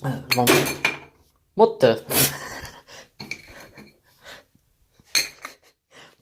What the?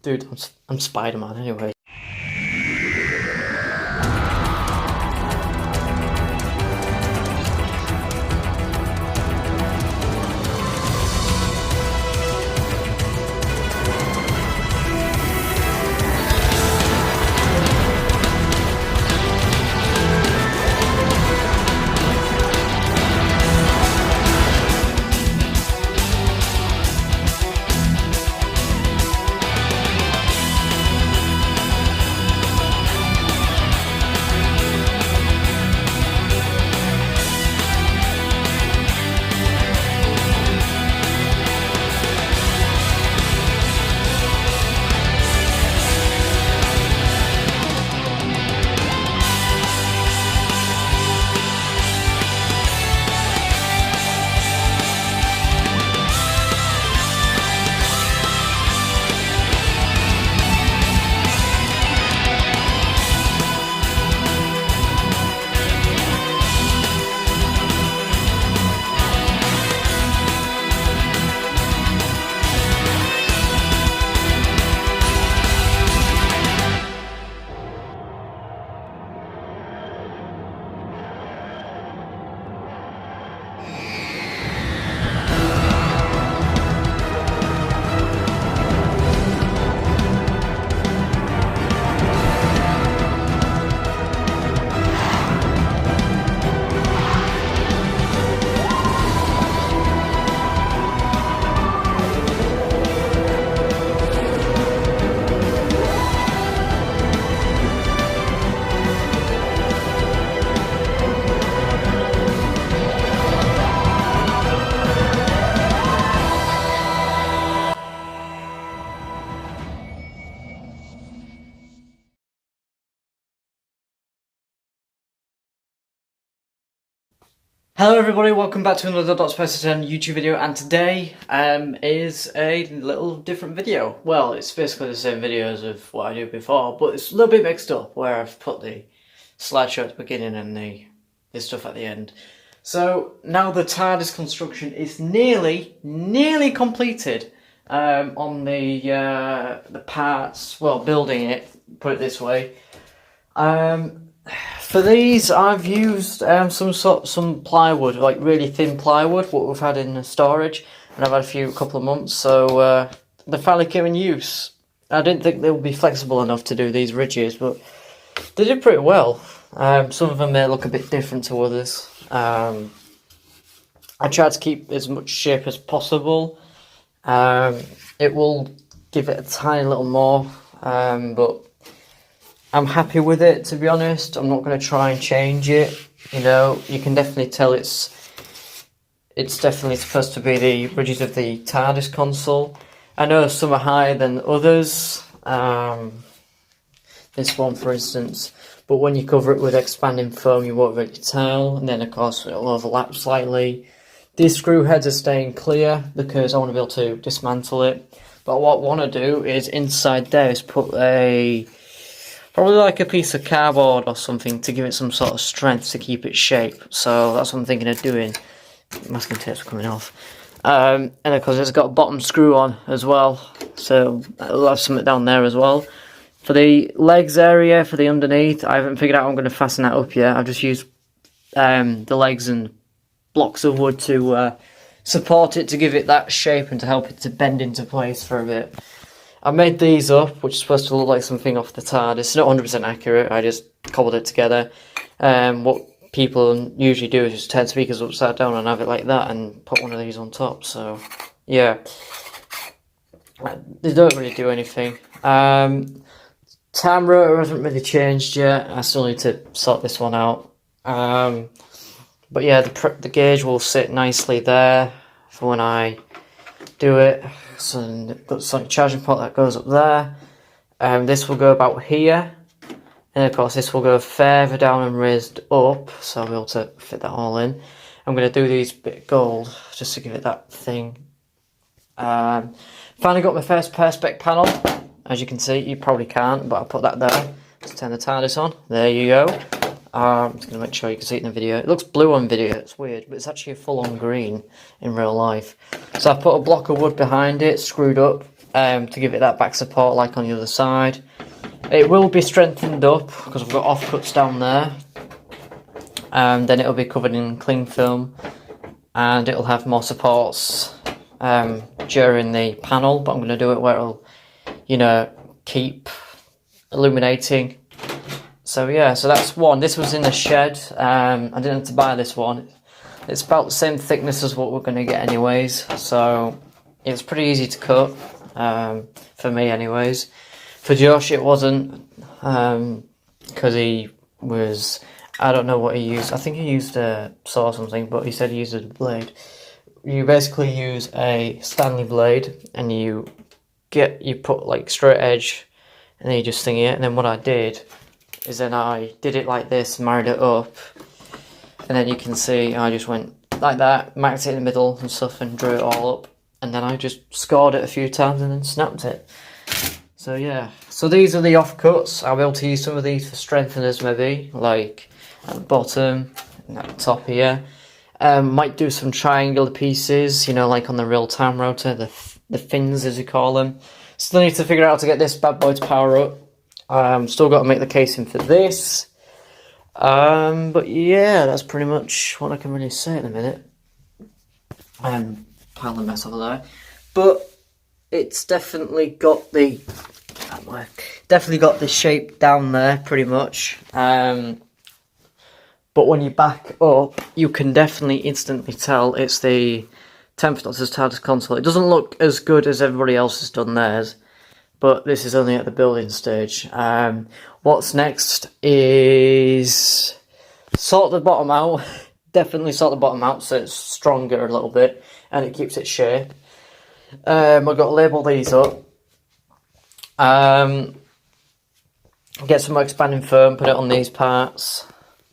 Dude, I'm Spider-Man anyway. Hello everybody, welcome back to another Perspect Panel YouTube video, and today is a little different video. Well, it's basically the same videos of what I did before, but it's a little bit mixed up where I've put the slideshow at the beginning and the stuff at the end. So now the TARDIS construction is nearly completed on the parts, well, building it, put it this way. For these, I've used some plywood, like really thin plywood, what we've had in storage, and I've had a couple of months, so they finally came in use. I didn't think they would be flexible enough to do these ridges, but they did pretty well. Some of them may look a bit different to others. I tried to keep as much shape as possible. It will give it a tiny little more, but I'm happy with it, to be honest. I'm not going to try and change it. You know, you can definitely tell it's definitely supposed to be the ridges of the TARDIS console. I know some are higher than others. This one, for instance. But when you cover it with expanding foam, you won't really tell. And then, of course, it'll overlap slightly. These screw heads are staying clear because I want to be able to dismantle it. But what I want to do is inside there is put probably like a piece of cardboard or something to give it some sort of strength to keep its shape. So that's what I'm thinking of doing. Masking tape's coming off. And of course it's got a bottom screw on as well. So I'll have something down there as well. For the legs area, for the underneath, I haven't figured out how I'm going to fasten that up yet. I've just used the legs and blocks of wood to support it, to give it that shape and to help it to bend into place for a bit. I made these up, which is supposed to look like something off the TARDIS. It's not 100% accurate, I just cobbled it together. What people usually do is just turn speakers upside down and have it like that and put one of these on top, so yeah. They don't really do anything. Time rotor hasn't really changed yet, I still need to sort this one out. But yeah, the gauge will sit nicely there for when I do it. So I've got the charging port that goes up there. This will go about here, and of course this will go further down and raised up, so I'll be able to fit that all in. I'm going to do these bit gold just to give it that thing. Finally got my first Perspect panel. As you can see, you probably can't, but I put that there to turn the TARDIS on. There you go. I'm just going to make sure you can see it in the video. It looks blue on video, it's weird, but it's actually a full-on green in real life. So I put a block of wood behind it, screwed up, to give it that back support like on the other side. It will be strengthened up, because I've got offcuts down there. Then it'll be covered in cling film, and it'll have more supports during the panel, but I'm going to do it where it'll, you know, keep illuminating. So yeah, so that's one. This was in the shed. I didn't have to buy this one. It's about the same thickness as what we're going to get anyways, so it's pretty easy to cut, for me anyways. For Josh it wasn't, because he was, I don't know what he used. I think he used a saw or something, but he said he used a blade. You basically use a Stanley blade, and you put like straight edge, and then you just thingy it. And then what I did is then I did it like this, married it up, and then you can see I just went like that, marked it in the middle and stuff, and drew it all up, and then I just scored it a few times and then snapped it. So yeah, so these are the offcuts. I'll be able to use some of these for strengtheners maybe, like at the bottom and at the top here. Might do some triangular pieces, you know, like on the real-time rotor, the fins as you call them. Still need to figure out how to get this bad boy to power up. Still got to make the casing for this. But yeah, that's pretty much what I can really say at the minute. Pile of mess over there. But it's definitely got the shape down there pretty much. But when you back up, you can definitely instantly tell it's the 10th Doctor's TARDIS console. It doesn't look as good as everybody else has done theirs, but this is only at the building stage. What's next is sort the bottom out. Definitely sort the bottom out so it's stronger a little bit and it keeps its shape. I've got to label these up. Get some more expanding foam, put it on these parts.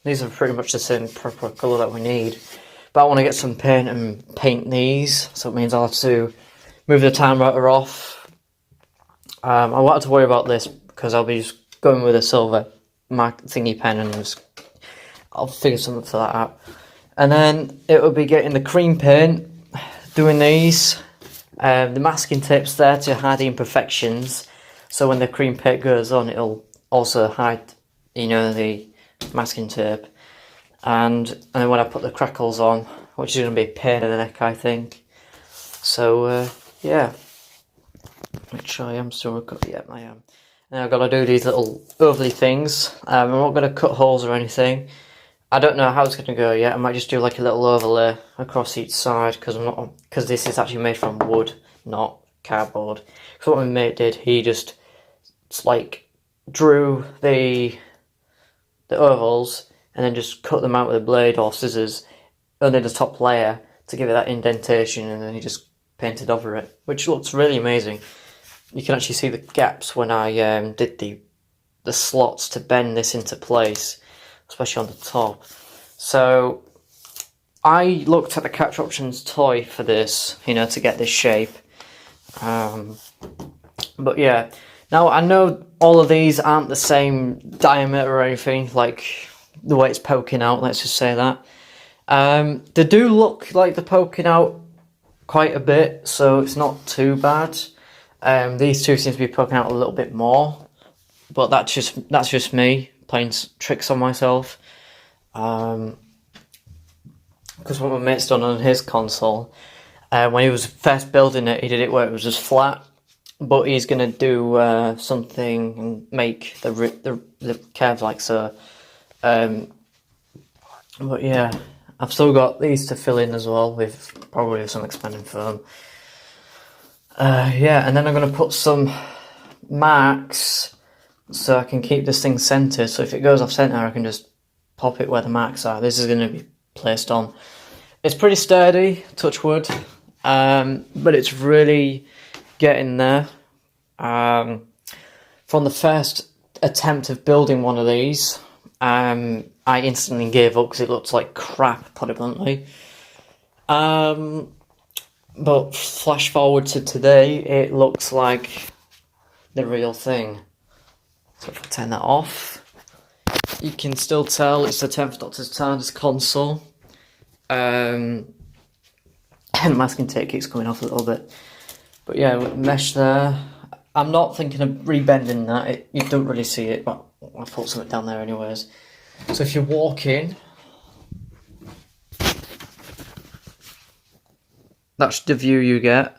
These are pretty much the same proper colour that we need. But I want to get some paint and paint these, so it means I'll have to move the time rotor off. I won't have to worry about this because I'll be just going with a silver mark thingy pen, and I'll figure something for that out. And then it will be getting the cream paint, doing these. The masking tape's there to hide the imperfections, so when the cream paint goes on, it'll also hide, you know, the masking tape. And then when I put the crackles on, which is going to be a pain in the neck, I think. So yeah, which I am still recording. Yeah, I am. Now I've got to do these little overlay things. I'm not going to cut holes or anything. I don't know how it's going to go yet. I might just do like a little overlay across each side because this is actually made from wood, not cardboard. So what my mate did, he just like drew the ovals and then just cut them out with a blade or scissors under the top layer to give it that indentation, and then he just painted over it, which looks really amazing. You can actually see the gaps when I did the slots to bend this into place, especially on the top. So I looked at the Capture Options toy for this, you know, to get this shape. But yeah, now I know all of these aren't the same diameter or anything, like the way it's poking out, let's just say that. They do look like they're poking out quite a bit, so it's not too bad. These two seem to be poking out a little bit more, but that's just me playing tricks on myself. Because what my mate's done on his console, when he was first building it, he did it where it was just flat, but he's gonna do something and make the curve like so. But yeah, I've still got these to fill in as well with probably some expanding foam. Yeah, and then I'm going to put some marks so I can keep this thing centered. So if it goes off center, I can just pop it where the marks are. This is going to be placed on. It's pretty sturdy, touch wood, but it's really getting there. From the first attempt of building one of these, I instantly gave up because it looked like crap, put it bluntly. But flash forward to today, it looks like the real thing. So if I turn that off, you can still tell it's the 10th Doctor's TARDIS console. And masking tape keeps coming off a little bit. But yeah, with mesh there. I'm not thinking of rebending that. You don't really see it, but I'll put something down there anyways. So if you walk in, that's the view you get.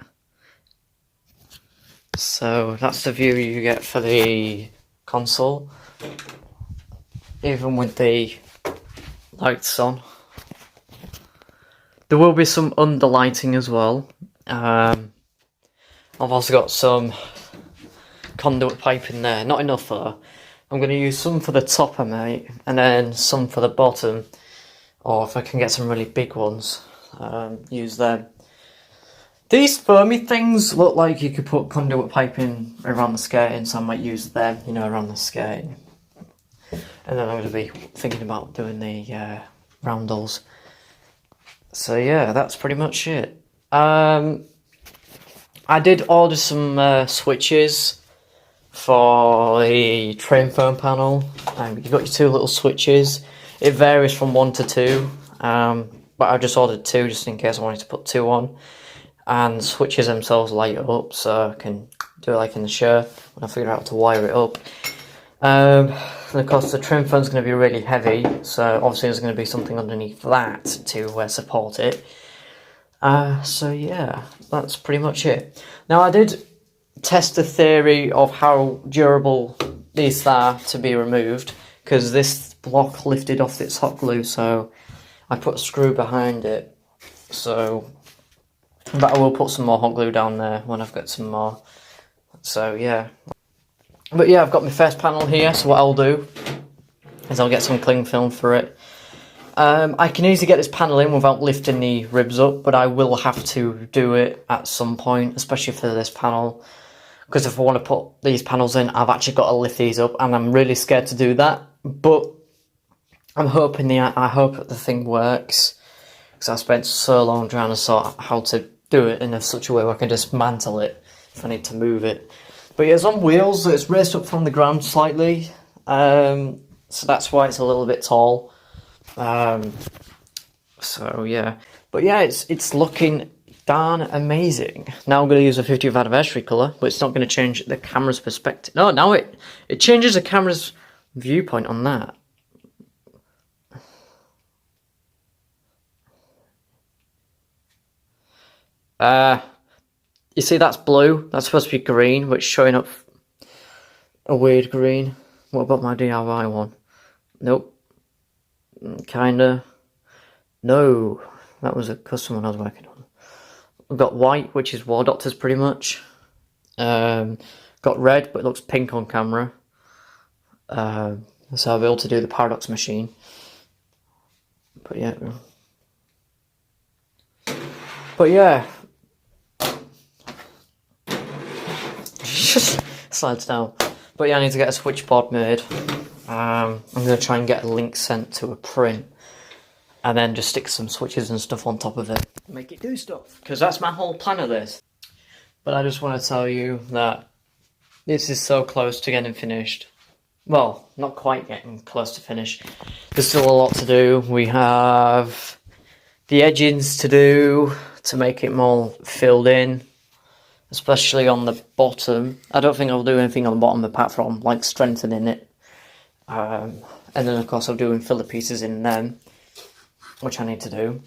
So that's the view you get for the console, even with the lights on. There will be some underlighting as well. I've also got some conduit pipe in there, not enough though. I'm going to use some for the topper, mate, and then some for the bottom, or if I can get some really big ones, use them. These foamy things look like you could put conduit pipe in around the skirting, so I might use them, you know, around the skirting. And then I'm going to be thinking about doing the roundels. So yeah, that's pretty much it. I did order some switches for the train phone panel. You've got your 2 little switches. It varies from 1 to 2, but I just ordered 2 just in case I wanted to put 2 on. And switches themselves light up, so I can do it like in the show when I figure out how to wire it up. And of course the trim phone's going to be really heavy, so obviously there's going to be something underneath that to support it. So yeah, that's pretty much it. Now I did test the theory of how durable these are to be removed, because this block lifted off its hot glue, so I put a screw behind it. But I will put some more hot glue down there when I've got some more. So yeah. But yeah, I've got my first panel here, so what I'll do is I'll get some cling film for it. I can easily get this panel in without lifting the ribs up, but I will have to do it at some point, especially for this panel. Because if I want to put these panels in, I've actually got to lift these up, and I'm really scared to do that. But I hope that the thing works, because I spent so long trying to sort out how to do it in such a way where I can dismantle it if I need to move it. But yeah, it's on wheels, so it's raised up from the ground slightly, so that's why it's a little bit tall. So yeah, but yeah, it's looking darn amazing. Now I'm going to use a 50th anniversary colour, but it's not going to change the camera's perspective. No, now it changes the camera's viewpoint on that. You see that's blue, that's supposed to be green, but it's showing up a weird green. What about my DIY one? Nope. Kinda. No, that was a custom one I was working on. We've got white, which is War Doctor's pretty much. Got red, but it looks pink on camera. So I'll be able to do the paradox machine. But yeah. Just slides down. But yeah, I need to get a switchboard made. I'm going to try and get a link sent to a print, and then just stick some switches and stuff on top of it. Make it do stuff, because that's my whole plan of this. But I just want to tell you that this is so close to getting finished. Well, not quite getting close to finish. There's still a lot to do. We have the edgings to do to make it more filled in, especially on the bottom. I don't think I'll do anything on the bottom apart from like strengthening it. And then of course I'm doing filler pieces in them, which I need to do.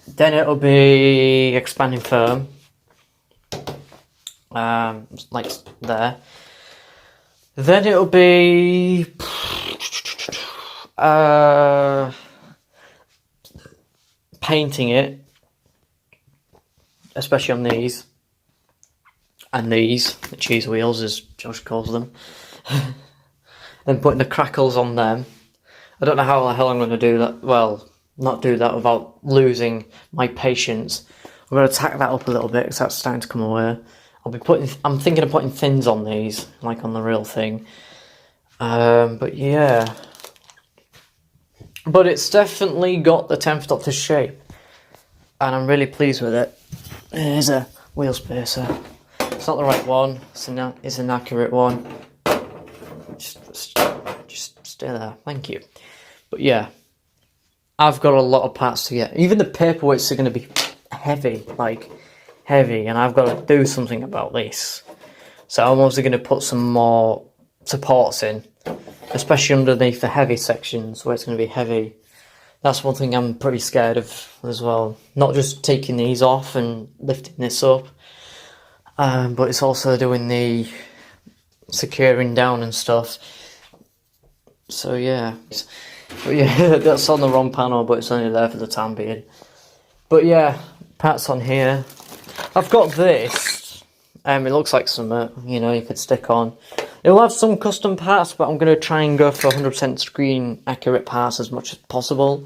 Then it'll be expanding foam, like there. Then it'll be painting it, especially on these and these, the cheese wheels as Josh calls them. Then putting the crackles on them. I don't know how the hell I'm going to do that. Well, not do that without losing my patience. I'm going to tack that up a little bit because that's starting to come away. I'm thinking of putting fins on these, like on the real thing. But yeah. But it's definitely got the 10th Doctor shape. And I'm really pleased with it. There's a wheel spacer. It's not the right one. It's an inaccurate one. Just stay there. Thank you. But yeah, I've got a lot of parts to get. Even the paperweights are going to be heavy, like heavy, and I've got to do something about this. So I'm also going to put some more supports in, especially underneath the heavy sections where it's going to be heavy. That's one thing I'm pretty scared of as well. Not just taking these off and lifting this up, but it's also doing the securing down and stuff. So yeah. But yeah, that's on the wrong panel, but it's only there for the time being. But yeah, parts on here. I've got this. It looks like some, you could stick on. It'll have some custom parts, but I'm going to try and go for 100% screen accurate parts as much as possible.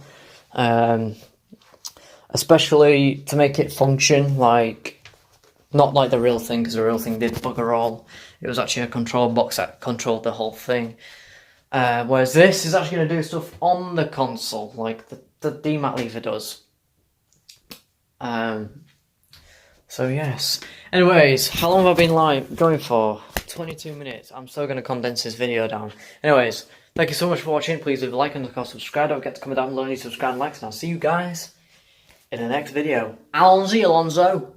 Especially to make it function, not like the real thing, because the real thing did bugger all. It was actually a control box that controlled the whole thing. Whereas this is actually going to do stuff on the console, like the DMAT lever does. So yes. Anyways, how long have I been going for? 22 minutes. I'm still going to condense this video down. Anyways, thank you so much for watching. Please leave a like and subscribe. Don't forget to comment down below and subscribe and likes. And I'll see you guys in the next video. Alonzo.